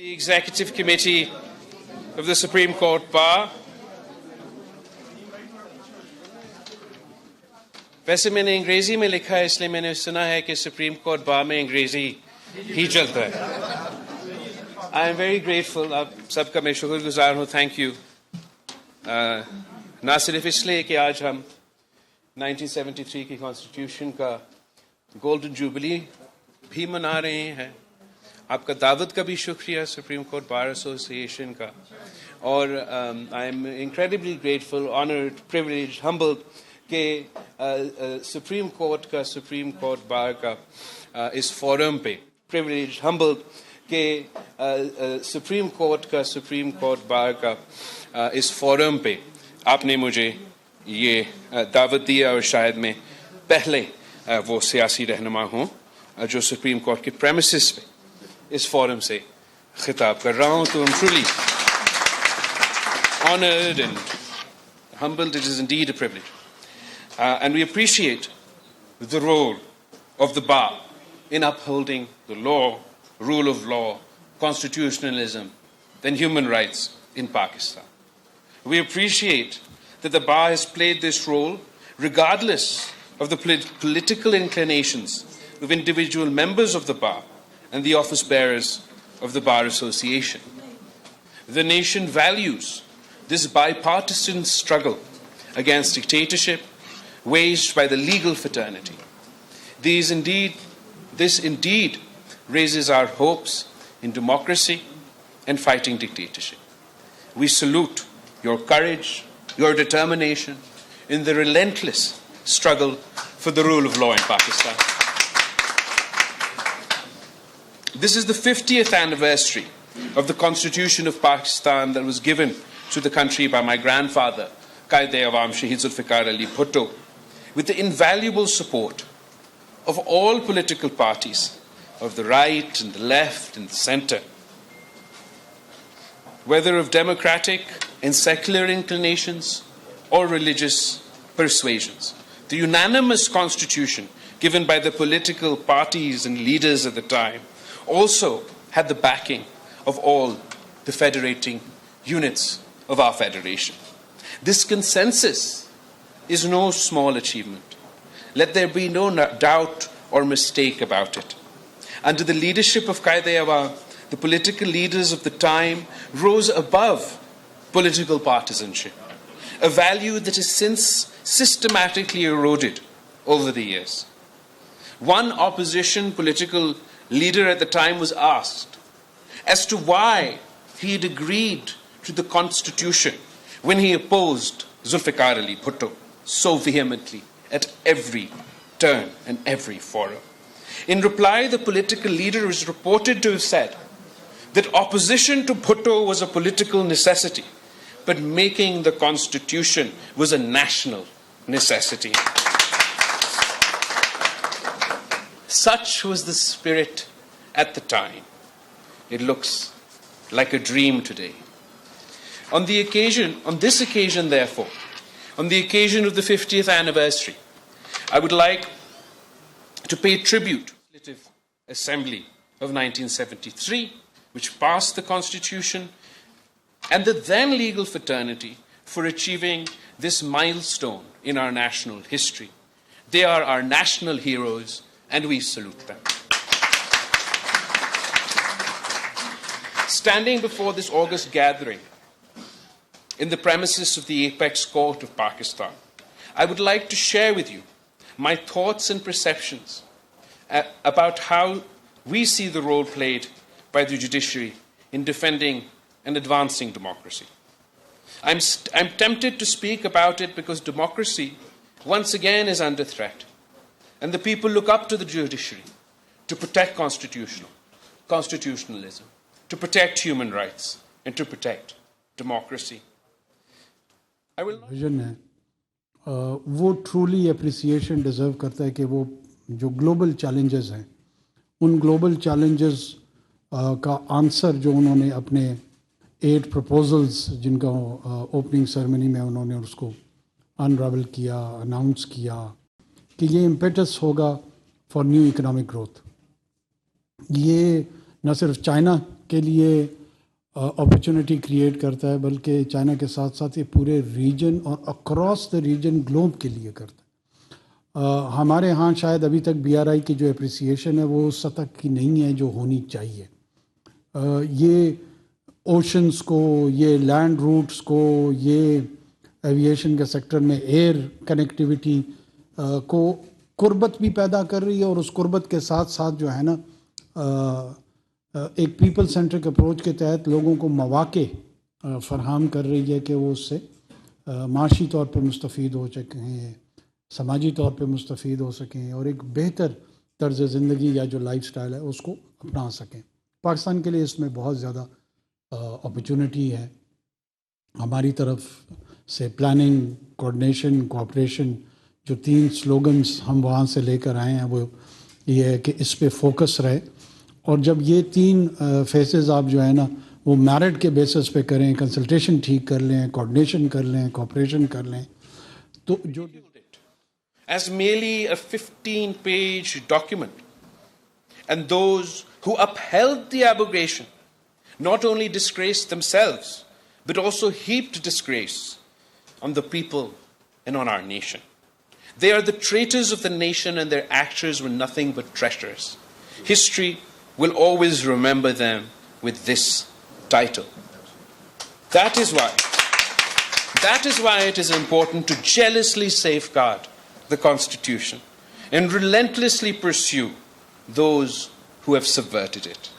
The Executive Committee of the Supreme Court Bar. वैसे मैंने अंग्रेजी में लिखा है इसलिए मैंने सुना है कि सुप्रीम कोर्ट बार में अंग्रेजी ही चलता है. I am very grateful. आप सबका मैं शुक्रगुजार हूँ. Thank you. ना सिर्फ इसलिए कि आज हम 1973 की कॉन्स्टिट्यूशन का गोल्डन जुबली भी मना रहे हैं. आपका दावत का भी शुक्रिया सुप्रीम कोर्ट बार एसोसिएशन का. और I am incredibly grateful, honoured, privilege, humbled के सुप्रीम कोर्ट बार का इस फोरम पे, प्रिविलेज, हम्बल्ड के सुप्रीम कोर्ट बार का इस फोरम पे आपने मुझे ये दावत दिया. और शायद मैं पहले वो सियासी रहनुमा हूँ जो सुप्रीम कोर्ट के प्रेमिसेस पे इस फोरम से खिताब कर रहा हूँ. तो I'm truly honored and humbled. It is indeed a privilege. And we appreciate the role of the bar in upholding the law, rule of law, constitutionalism, and human rights in Pakistan. We appreciate that the bar has played this role regardless of the political inclinations of individual members of the bar and the office bearers of the Bar Association. The nation values this bipartisan struggle against dictatorship waged by the legal fraternity. This indeed raises our hopes in democracy and fighting dictatorship. We salute your courage, your determination in the relentless struggle for the rule of law in Pakistan. This is the 50th anniversary of the Constitution of Pakistan that was given to the country by my grandfather, Qaid-e-Awam Shahid Zulfikar Ali Bhutto, with the invaluable support of all political parties, of the right and the left and the centre. Whether of democratic and secular inclinations or religious persuasions, the unanimous constitution given by the political parties and leaders at the time also had the backing of all the federating units of our federation. This consensus is no small achievement. Let there be no doubt or mistake about it. Under the leadership of Qaid-e-Awam, the political leaders of the time rose above political partisanship, a value that has since systematically eroded over the years. One opposition political leader at the time was asked as to why he had agreed to the constitution when he opposed Zulfikar Ali Bhutto so vehemently at every turn and every forum. In reply, the political leader is reported to have said that opposition to Bhutto was a political necessity, but making the constitution was a national necessity. Such was the spirit at the time. It looks like a dream today. On this occasion, therefore, on the occasion of the 50th anniversary, I would like to pay tribute to the Legislative Assembly of 1973, which passed the Constitution, and the then legal fraternity for achieving this milestone in our national history. They are our national heroes, and we salute them. Standing before this august gathering in the premises of the Apex Court of Pakistan, I would like to share with you my thoughts and perceptions about how we see the role played by the judiciary in defending and advancing democracy. I'm tempted to speak about it because democracy once again is under threat, and the people look up to the judiciary to protect constitutionalism, to protect human rights, and to protect democracy. Vision है वो truly appreciation deserve करता है कि वो जो global challenges हैं उन global challenges का आंसर जो उन्होंने अपने 8 प्रपोजल्स जिनका ओपनिंग सेरेमनी में उन्होंने उसको अनरावल किया, अनाउंस किया कि ये इम्पेटस होगा फॉर न्यू इकोनॉमिक ग्रोथ. ये न सिर्फ चाइना के लिए अपॉर्चुनिटी क्रिएट करता है, बल्कि चाइना के साथ साथ ये पूरे रीजन और अक्रॉस द रीजन ग्लोब के लिए करता है। हमारे यहाँ शायद अभी तक BRI की जो एप्रिसिएशन है वो उस सतह की नहीं है जो होनी चाहिए। ये ओशंस को, ये लैंड रूट्स को, ये एविएशन के सेक्टर में एयर कनेक्टिविटी को कुर्बत भी पैदा कर रही है, और उस कुर्बत के साथ साथ जो है ना एक पीपल सेंट्रिक अप्रोच के तहत लोगों को मौके फराहम कर रही है कि वो उससे माशी तौर पर मुस्तफ़ीद हो सकें, समाजी तौर पर मुस्तफ़ीद हो सकें, और एक बेहतर तर्ज़ ज़िंदगी या जो लाइफ स्टाइल है उसको अपना सकें। पाकिस्तान के लिए इसमें बहुत ज़्यादा अपॉर्चुनिटी है। हमारी तरफ से प्लानिंग, कोऑर्डिनेशन, कोऑपरेशन, जो 3 स्लोगन्स हम वहाँ से लेकर आए हैं वो ये है कि इस पे फोकस रहे, और जब ये 3 फेसेस आप जो है ना वो मेरिट के बेसिस पे करें, कंसल्टेशन ठीक कर लें, कोऑर्डिनेशन कर लें, कोऑपरेशन कर लें, तो जो as merely a 15-page document, and those who upheld the abrogation not only disgraced themselves, but also heaped disgrace on the people and on our nation. They are the traitors of the nation, and their actions were nothing but treacherous. History will always remember them with this title. That is why it is important to jealously safeguard the Constitution and relentlessly pursue those who have subverted it.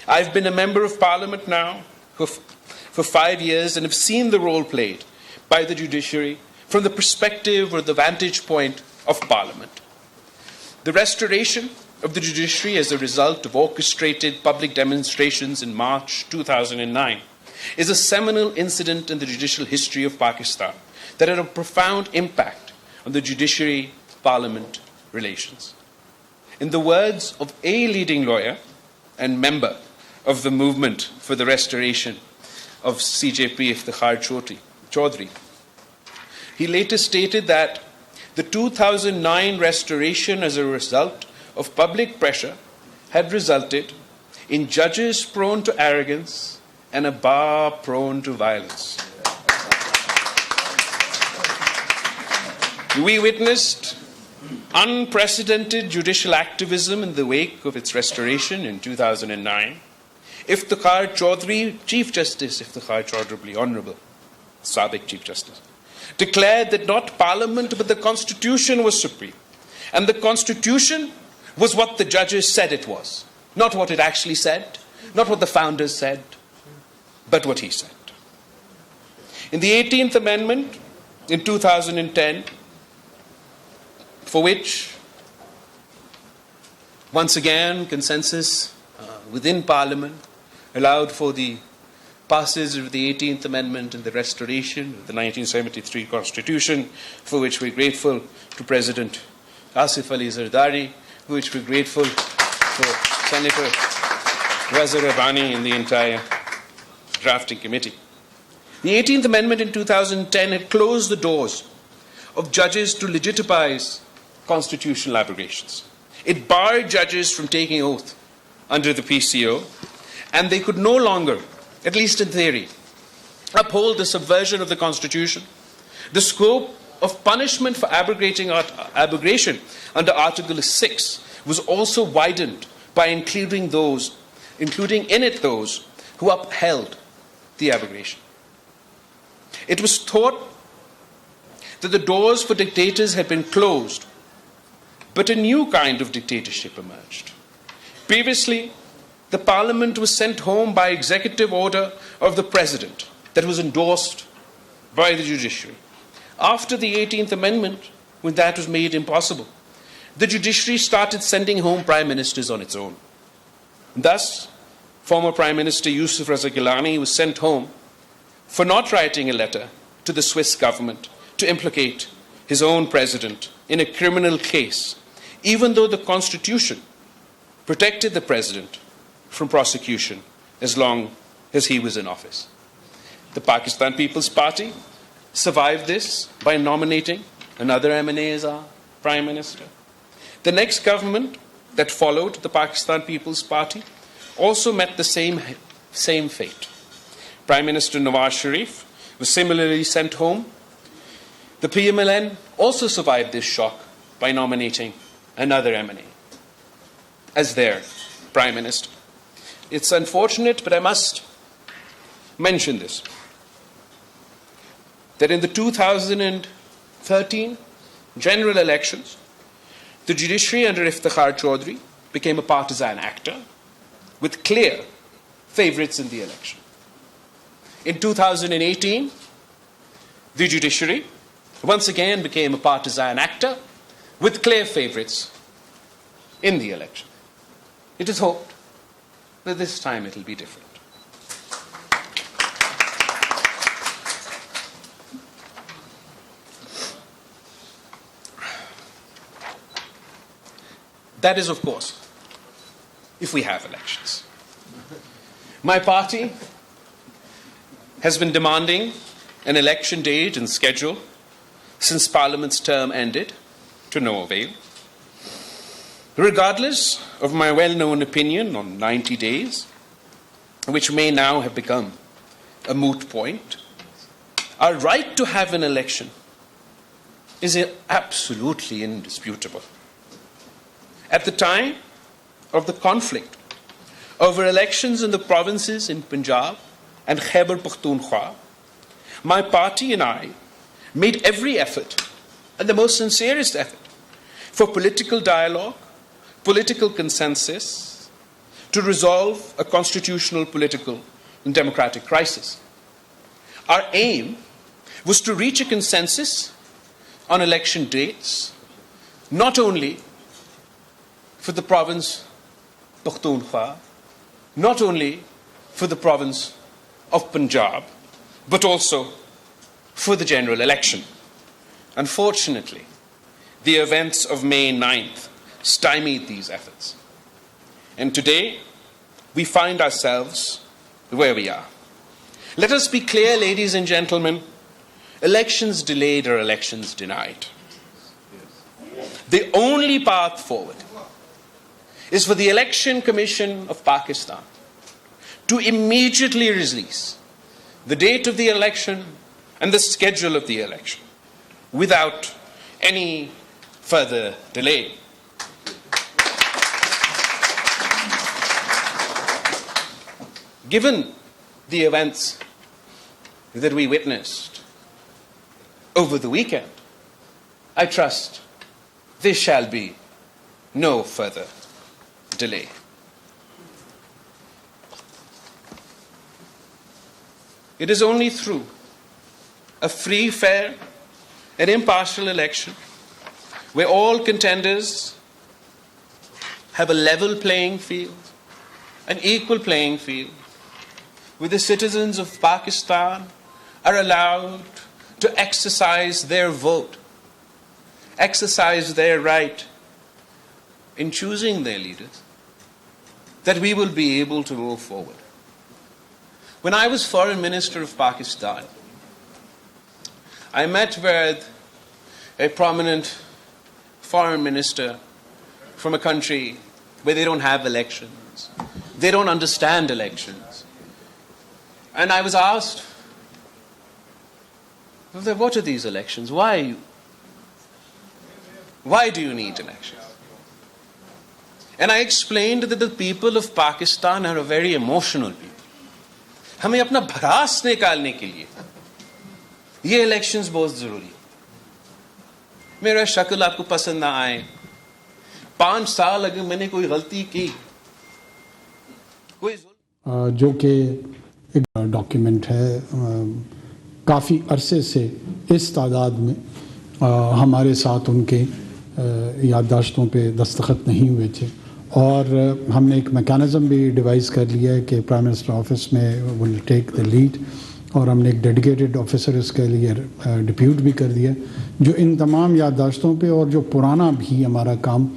I've been a member of Parliament now for 5 years and have seen the role played by the judiciary from the perspective or the vantage point of Parliament. The restoration of the judiciary as a result of orchestrated public demonstrations in March 2009 is a seminal incident in the judicial history of Pakistan that had a profound impact on the judiciary-parliament relations. In the words of a leading lawyer and member of the movement for the restoration of CJP Iftikhar Chaudhry, he later stated that the 2009 restoration as a result of public pressure had resulted in judges prone to arrogance and a bar prone to violence. We witnessed unprecedented judicial activism in the wake of its restoration in 2009. Iftikhar Chaudhry, Chief Justice Iftikhar Chaudhry, Honourable Sabiq Chief Justice, declared that not Parliament but the Constitution was supreme. And the Constitution was what the judges said it was. Not what it actually said, not what the founders said, but what he said. In the 18th Amendment in 2010, for which, once again, consensus within Parliament allowed for the passage of the 18th Amendment and the restoration of the 1973 Constitution, for which we're grateful to President Asif Ali Zardari, for which we're grateful for Senator Raza Rabbani and the entire drafting committee. The 18th Amendment in 2010 had closed the doors of judges to legitimize constitutional abrogations. It barred judges from taking oath under the PCO, and they could no longer, at least in theory, uphold the subversion of the Constitution. The scope of punishment for abrogation under Article 6 was also widened by including in it those who upheld the abrogation. It was thought that the doors for dictators had been closed, but a new kind of dictatorship emerged. Previously, the Parliament was sent home by executive order of the President that was endorsed by the judiciary. After the 18th Amendment, when that was made impossible, the judiciary started sending home prime ministers on its own. Thus, former Prime Minister Yusuf Raza Gilani was sent home for not writing a letter to the Swiss government to implicate his own president in a criminal case, even though the Constitution protected the president from prosecution as long as he was in office. The Pakistan People's Party survived this by nominating another MNA as our Prime Minister. The next government that followed the Pakistan People's Party also met the same same fate. Prime Minister Nawaz Sharif was similarly sent home. The PMLN also survived this shock by nominating another MNA as their Prime Minister. It's unfortunate, but I must mention this, that in the 2013 general elections, the judiciary under Iftikhar Chaudhry became a partisan actor with clear favourites in the election. In 2018, the judiciary once again became a partisan actor with clear favourites in the election. It is hoped that this time it will be different. That is, of course, if we have elections. My party has been demanding an election date and schedule since Parliament's term ended, to no avail. Regardless of my well-known opinion on 90 days, which may now have become a moot point, our right to have an election is absolutely indisputable. At the time of the conflict over elections in the provinces in Punjab and Khyber Pakhtunkhwa, my party and I made every effort, and the most sincerest effort, for political dialogue, political consensus, to resolve a constitutional, political, and democratic crisis. Our aim was to reach a consensus on election dates, not only for the province Pakhtunkhwa, not only for the province of Punjab, but also for the general election. Unfortunately, the events of May 9th stymied these efforts. And today, we find ourselves where we are. Let us be clear, ladies and gentlemen, elections delayed are elections denied. The only path forward is for the Election Commission of Pakistan to immediately release the date of the election and the schedule of the election without any further delay. Given the events that we witnessed over the weekend, I trust there shall be no further delay. It is only through a free, fair, and impartial election where all contenders have a level playing field, an equal playing field, where the citizens of Pakistan are allowed to exercise their vote, exercise their right in choosing their leaders, that we will be able to move forward. When I was Foreign Minister of Pakistan, I met with a prominent foreign minister from a country where they don't have elections. They don't understand elections. And I was asked, what are these elections? Why do you need elections? And I explained that the people of Pakistan are a very emotional people. हमें अपना भड़ास निकालने के लिए ये elections बहुत जरूरी है. मेरा शक्ल आपको पसंद ना आए, 5 साल अगर मैंने कोई गलती की, जो कि एक डॉक्यूमेंट है, काफ़ी अरसे से इस तादाद में हमारे साथ उनके याददाश्तों पे दस्तखत नहीं हुए थे, और हमने एक मैकेनिज़्म भी डिवाइस कर लिया है कि प्राइम मिनिस्टर ऑफिस में विल टेक द लीड, और हमने एक डेडिकेटेड ऑफिसर इसके लिए डिप्यूट भी कर दिया, जो इन तमाम याददाश्तों पे, और जो पुराना भी हमारा काम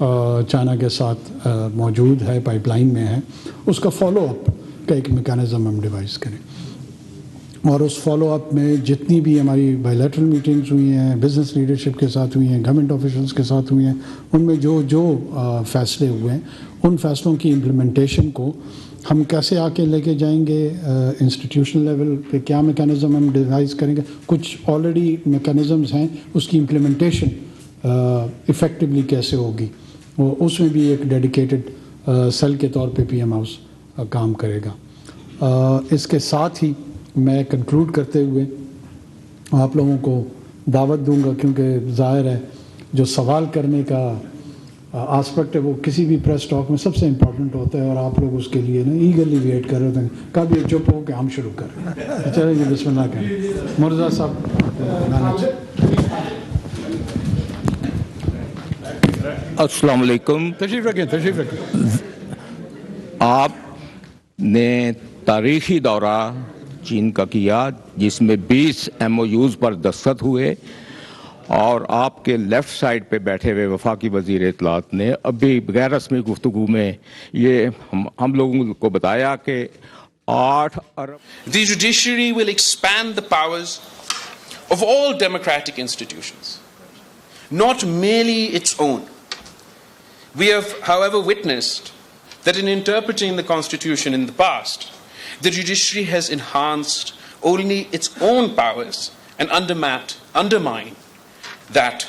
चाइना के साथ मौजूद है, पाइपलाइन में है, उसका फॉलोअप का एक मैकेनिज़्म हम डिवाइस करें. और उस फॉलोअप में जितनी भी हमारी बायलैटरल मीटिंग्स हुई हैं, बिज़नेस लीडरशिप के साथ हुई हैं, गवर्नमेंट ऑफिशियल्स के साथ हुई हैं, उनमें जो फ़ैसले हुए हैं, उन फ़ैसलों की इम्प्लीमेंटेशन को हम कैसे आके लेके जाएंगे इंस्टीट्यूशनल लेवल पे, क्या मैकेनिज़्म हम डिवाइस करेंगे, कुछ ऑलरेडी मैकेनिज़म्स हैं, उसकी इम्प्लीमेंटेशन इफ़ेक्टिवली कैसे होगी, उसमें भी एक डेडिकेटेड सेल के तौर पे पीएम हाउस काम करेगा। इसके साथ ही मैं कंक्लूड करते हुए आप लोगों को दावत दूंगा, क्योंकि ज़ाहिर है जो सवाल करने का आस्पेक्ट है वो किसी भी प्रेस टॉक में सबसे इम्पोर्टेंट होता है, और आप लोग उसके लिए ना ईगरली वेट कर रहे थे, कब ये चुप हो के हम शुरू करें। चलिए बिस्मिल्लाह करें। मुर्जा साहब अस्सलाम वालेकुम। तशरीफ़ रखें। आपने तारीखी दौरा चीन का किया जिसमें 20 MOUs पर दस्तखत हुए, और आपके लेफ़्ट साइड पे बैठे हुए वफाकी वज़ीर इत्तलात ने अभी गैर रस्मी गुफ्तगू में ये हम लोगों को बताया कि 8 अरब। The judiciary will expand the powers of all democratic institutions, not merely its own. We have, however, witnessed that in interpreting the Constitution in the past, the judiciary has enhanced only its own powers and undermined that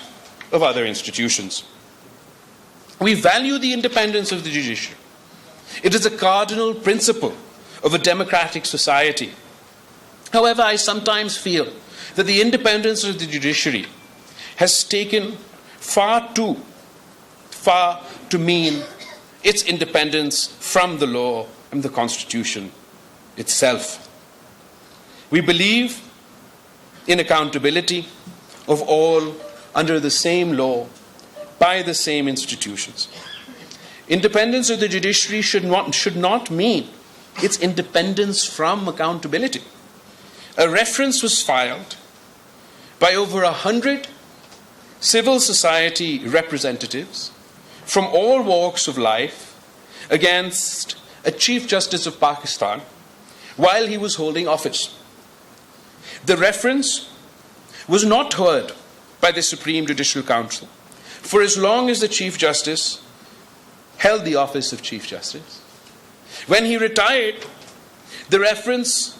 of other institutions. We value the independence of the judiciary. It is a cardinal principle of a democratic society. However, I sometimes feel that the independence of the judiciary has taken far too far to mean its independence from the law and the Constitution itself. We believe in accountability of all under the same law by the same institutions. Independence of the judiciary should not mean its independence from accountability. A reference was filed by over 100 civil society representatives from all walks of life against a Chief Justice of Pakistan while he was holding office. The reference was not heard by the Supreme Judicial Council for as long as the Chief Justice held the office of Chief Justice. When he retired, the reference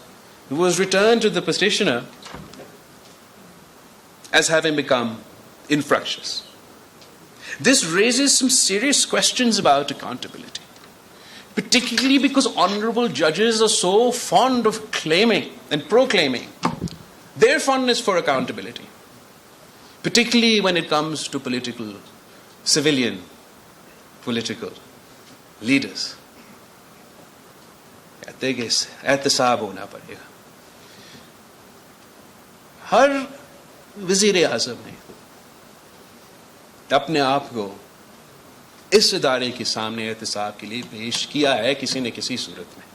was returned to the petitioner as having become infructuous. This raises some serious questions about accountability, particularly because honorable judges are so fond of claiming and proclaiming their fondness for accountability, particularly when it comes to civilian political leaders. कहते हैं कि एहतसाब होना पड़ेगा। हर वज़ीर आज़म ने अपने आप को इस इदारे के सामने एहतसाब के लिए पेश किया है किसी न किसी सूरत में।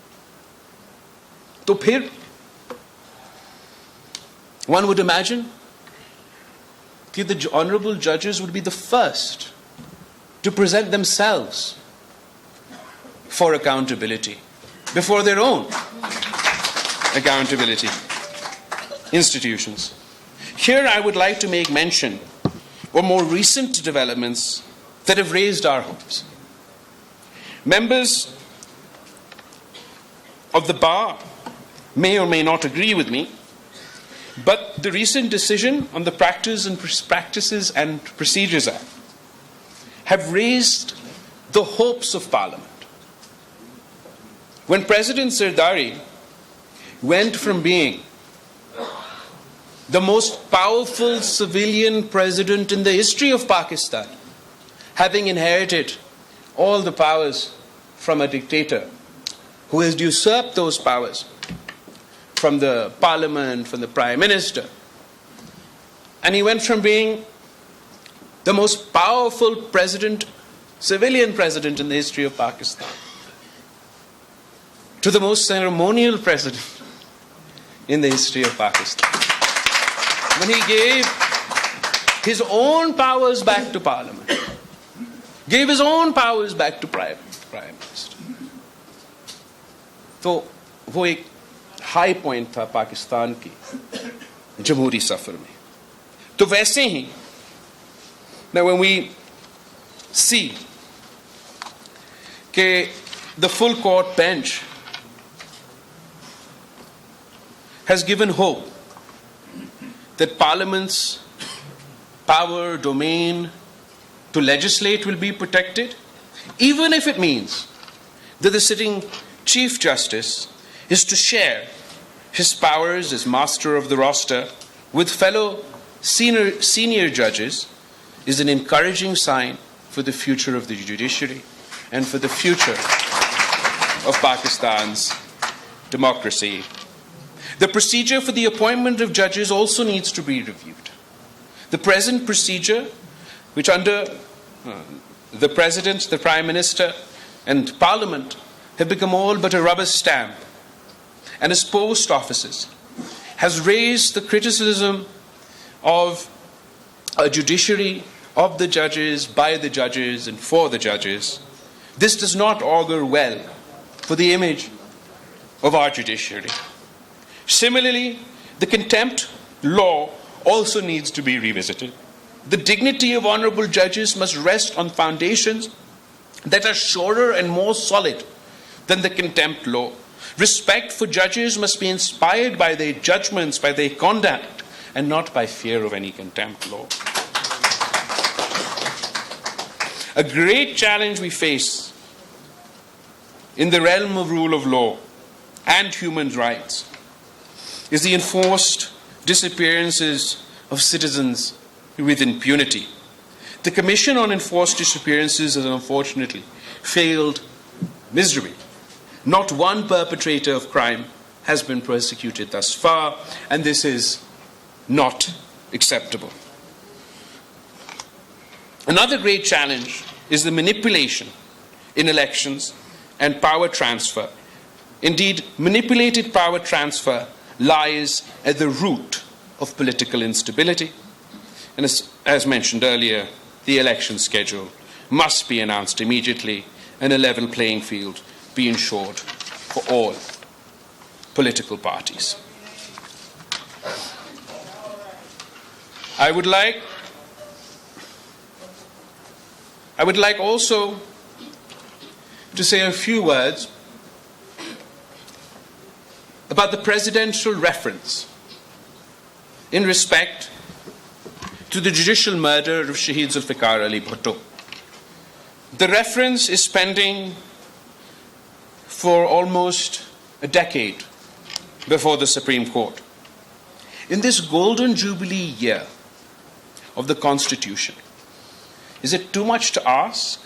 तो फिर one would imagine that the honorable judges would be the first to present themselves for accountability before their own accountability institutions. Here I would like to make mention of more recent developments that have raised our hopes. Members of the bar may or may not agree with me, but the recent decision on the Practices and Procedures Act have raised the hopes of Parliament. When President Zardari went from being the most powerful civilian president in the history of Pakistan, having inherited all the powers from a dictator who has usurped those powers from the parliament, from the prime minister, and he went from being the most powerful president, civilian president in the history of Pakistan, to the most ceremonial president in the history of Pakistan, when he gave his own powers back to parliament, gave his own powers back to prime minister. तो वो एक high point था पाकिस्तान की जमहूरी सफर में। तो वैसे ही now when we see कि the full court bench has given hope that Parliament's power, domain to legislate will be protected, even if it means that the sitting Chief Justice is to share his powers as master of the roster with fellow senior judges, is an encouraging sign for the future of the judiciary and for the future of Pakistan's democracy. The procedure for the appointment of judges also needs to be reviewed. The present procedure, which under the President, the Prime Minister, and Parliament have become all but a rubber stamp, and as post offices, has raised the criticism of a judiciary of the judges, by the judges, and for the judges. This does not augur well for the image of our judiciary. Similarly, the contempt law also needs to be revisited. The dignity of honorable judges must rest on foundations that are surer and more solid than the contempt law. Respect for judges must be inspired by their judgments, by their conduct, and not by fear of any contempt law. A great challenge we face in the realm of rule of law and human rights is the enforced disappearances of citizens with impunity. The Commission on Enforced Disappearances has unfortunately failed miserably. Not one perpetrator of crime has been prosecuted thus far, and this is not acceptable. Another great challenge is the manipulation in elections and power transfer. Indeed, manipulated power transfer lies at the root of political instability. And as mentioned earlier, the election schedule must be announced immediately and a level playing field be ensured for all political parties. I would like also to say a few words about the presidential reference in respect to the judicial murder of Shahid Zulfikar Ali Bhutto. The reference is pending for almost a decade before the Supreme Court. In this golden jubilee year of the Constitution, is it too much to ask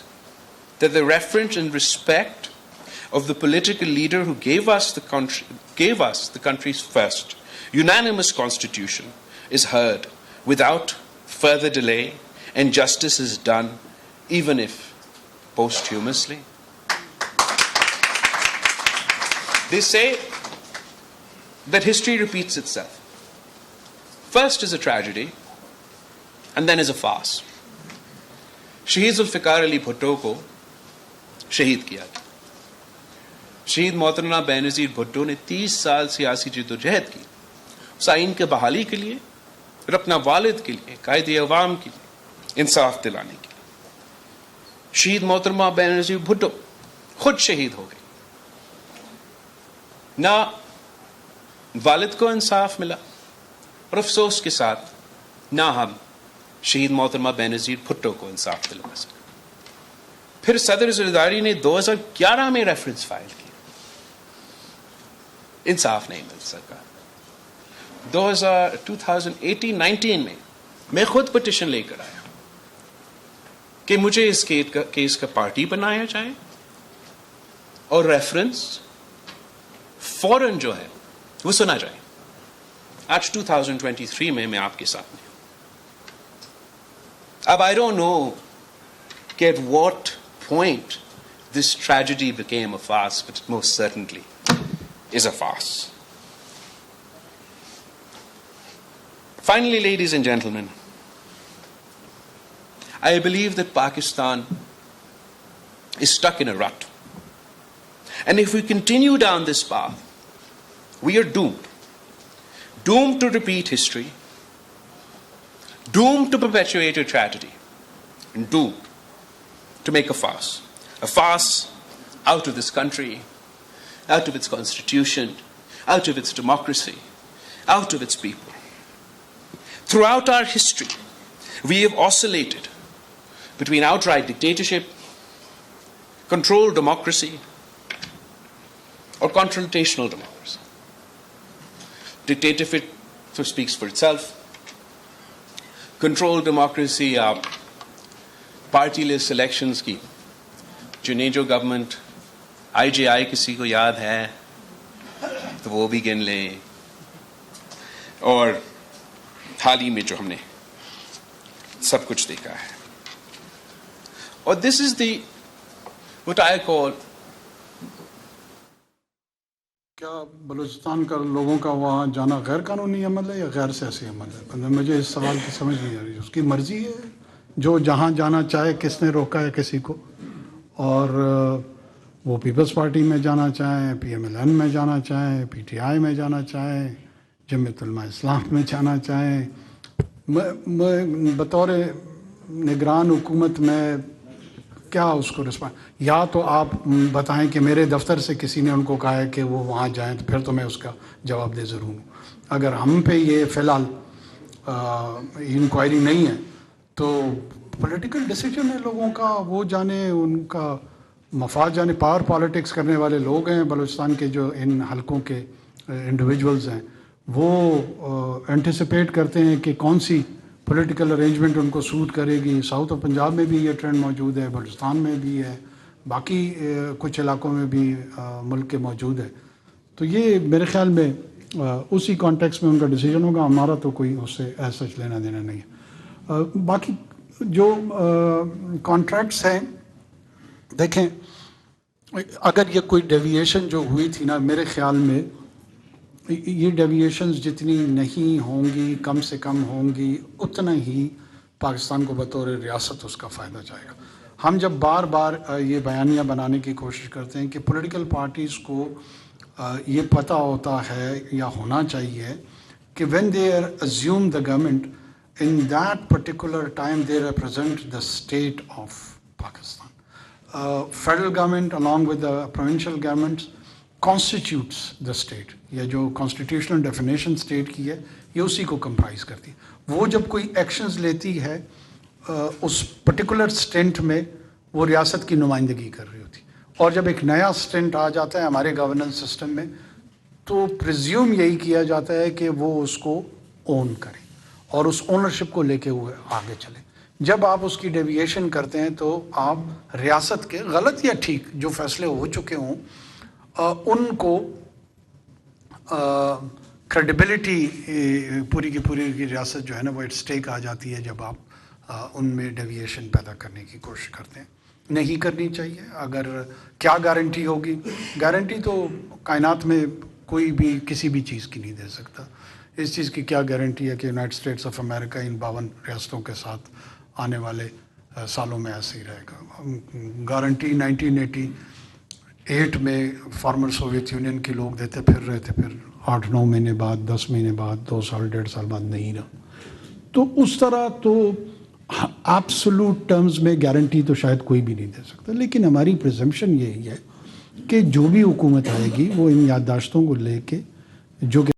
that the reference and respect of the political leader who gave us the country's first unanimous constitution is heard without further delay, and justice is done, even if posthumously? They say that history repeats itself. First is a tragedy, and then is a farce. शहीद जुल्फ़िकार अली भुट्टो को शहीद किया था. शहीद मोहतरमा बेनज़ीर भुट्टो ने 30 साल सियासी जद्दोजहद की उस आइन के बहाली के लिए और अपना वालिद के लिए, कायदे अवाम के लिए इंसाफ दिलाने के लिए. शहीद मोहतरमा बेनज़ीर भुट्टो खुद शहीद हो गई. ना वालिद को इंसाफ मिला और अफसोस के साथ ना हम शहीद मोहतरमा बेनज़ीर भुट्टो को इंसाफ दिलवा सके. फिर सदर ज़रदारी ने 2011 में रेफरेंस फाइल किया. इंसाफ नहीं मिल सका. 2018-19 में मैं खुद पिटिशन लेकर आया कि मुझे इस केस का पार्टी बनाया जाए और रेफरेंस फौरन जो है वो सुना जाए. आज 2023 में मैं आपके साथ हूं. अब I don't know at what point this tragedy became a farce, but it most certainly is a farce. Finally, ladies and gentlemen, I believe that Pakistan is stuck in a rut. And if we continue down this path, we are doomed. Doomed to repeat history, doomed to perpetuate a tragedy, and doomed to make a farce out of this country, out of its constitution, out of its democracy, out of its people. Throughout our history, we have oscillated between outright dictatorship, controlled democracy, or confrontational democracy. Dictatorship speaks for itself. Controlled democracy, party-less elections की जो government IJI किसी को याद है तो वो भी गिन ले, और हाल ही में जो हमने सब कुछ देखा है. और this is the what I call. क्या बलूचिस्तान का लोगों का वहाँ जाना गैर कानूनी अमल है या गैर सियासी अमल है? मतलब मुझे इस सवाल की समझ नहीं आ रही. उसकी मर्जी है, जो जहाँ जाना चाहे, किसने रोका है किसी को? और वो पीपल्स पार्टी में जाना चाहें, PMLN में जाना चाहें, PTI में जाना चाहें, जमीयत उलमा इस्लाम में जाना चाहें, मैं बतौर निगरान हुकूमत में क्या उसको रिस्पॉन्ड? या तो आप बताएं कि मेरे दफ्तर से किसी ने उनको कहा है कि वो वहाँ जाएं, तो फिर तो मैं उसका जवाब दे ज़रूर हूँ. अगर हम पे ये फ़िलहाल इंक्वायरी नहीं है तो पॉलिटिकल डिसीजन है लोगों का, वो जाने, उनका मफाद जाने. पावर पॉलिटिक्स करने वाले लोग हैं बलूचिस्तान के, जो इन हलकों के इंडिविजुअल्स हैं, वो एंटिसिपेट करते हैं कि कौन सी पॉलिटिकल अरेंजमेंट उनको सूट करेगी. साउथ ऑफ पंजाब में भी ये ट्रेंड मौजूद है, बलूचिस्तान में भी है, बाकी कुछ इलाकों में भी मुल्क के मौजूद है. तो ये मेरे ख्याल में उसी कॉन्टेक्स्ट में उनका डिसीजन होगा. हमारा तो कोई उससे ऐसा लेना देना नहीं है. बाकी जो कॉन्ट्रैक्ट्स हैं, देखें, अगर ये कोई डेविएशन जो हुई थी ना, मेरे ख्याल में ये डेविएशंस जितनी नहीं होंगी, कम से कम होंगी, उतना ही पाकिस्तान को बतौर रियासत उसका फ़ायदा जाएगा. हम जब बार बार ये बयानियाँ बनाने की कोशिश करते हैं कि पॉलिटिकल पार्टीज़ को ये पता होता है या होना चाहिए कि when they are assume the government, in that particular time they represent the state of Pakistan. Federal government along with the provincial governments constitutes the state. ये जो constitutional definition state की है, ये उसी को comprise करती है. वो जब कोई actions लेती है उस particular stint में, वो रियासत की नुमाइंदगी कर रही होती. और जब एक नया stint आ जाता है हमारे governance system में, तो presume यही किया जाता है कि वो उसको own करे और उस ओनरशिप को लेके हुए आगे चले. जब आप उसकी डेविएशन करते हैं तो आप रियासत के, गलत या ठीक, जो फैसले हो चुके हों, उनको क्रेडिबिलिटी पूरी की पूरी की रियासत जो है ना, वो एट स्टेक आ जाती है जब आप उनमें डेविएशन पैदा करने की कोशिश करते हैं. नहीं करनी चाहिए. अगर क्या गारंटी होगी? गारंटी तो कायनात में कोई भी किसी भी चीज़ की नहीं दे सकता. इस चीज़ की क्या गारंटी है कि United states of America in 52 रियासतों के साथ आने वाले सालों में ऐसे ही रहेगा? गारंटी 1988 में फॉर्मर सोवियत यूनियन के लोग देते फिर रहे थे, फिर 8-9 महीने बाद, 10 महीने बाद, 2 साल 1.5 साल बाद नहीं रहा. तो उस तरह तो एब्सोल्यूट टर्म्स में गारंटी तो शायद कोई भी नहीं दे सकता. लेकिन हमारी प्रिजम्पशन यही है कि जो भी हुकूमत आएगी वो इन याददाश्तों को लेके, जो